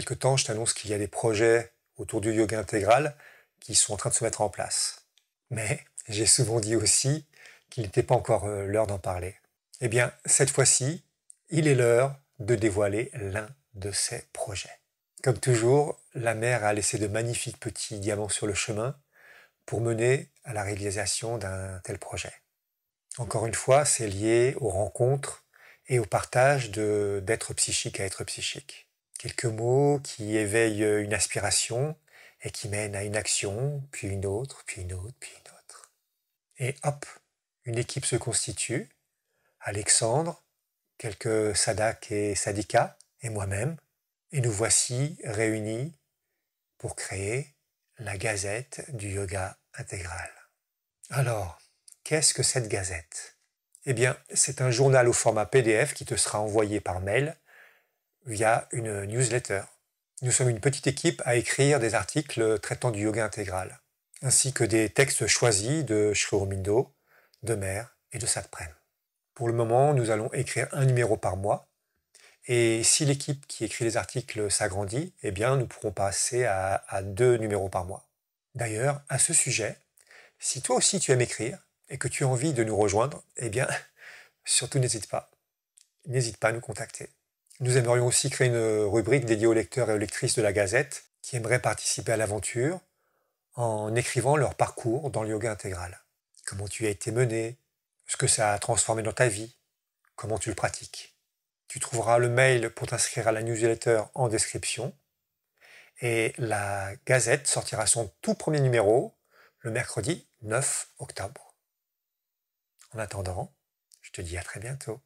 quelque temps, je t'annonce qu'il y a des projets autour du yoga intégral qui sont en train de se mettre en place. Mais j'ai souvent dit aussi qu'il n'était pas encore l'heure d'en parler. Eh bien, cette fois-ci, il est l'heure de dévoiler l'un de ces projets. Comme toujours, la mère a laissé de magnifiques petits diamants sur le chemin pour mener à la réalisation d'un tel projet. Encore une fois, c'est lié aux rencontres et au partage d'être psychique à être psychique. Quelques mots qui éveillent une aspiration et qui mènent à une action, puis une autre, puis une autre, puis une autre. Et hop, une équipe se constitue. Alexandre, quelques sadak et sadika, et moi-même. Et nous voici réunis pour créer la Gazette du yoga intégral. Alors, qu'est-ce que cette gazette ? Eh bien, c'est un journal au format PDF qui te sera envoyé par mail via une newsletter. Nous sommes une petite équipe à écrire des articles traitant du yoga intégral, ainsi que des textes choisis de Sri Aurobindo, de Mer et de Satprem. Pour le moment, nous allons écrire un numéro par mois, et si l'équipe qui écrit les articles s'agrandit, eh bien, nous pourrons passer à 2 numéros par mois. D'ailleurs, à ce sujet, si toi aussi tu aimes écrire et que tu as envie de nous rejoindre, eh bien, surtout n'hésite pas. N'hésite pas à nous contacter. Nous aimerions aussi créer une rubrique dédiée aux lecteurs et aux lectrices de la Gazette qui aimeraient participer à l'aventure en écrivant leur parcours dans le yoga intégral. Comment tu as été mené, ce que ça a transformé dans ta vie, comment tu le pratiques. Tu trouveras le mail pour t'inscrire à la newsletter en description et la Gazette sortira son tout premier numéro le mercredi 9 octobre. En attendant, je te dis à très bientôt.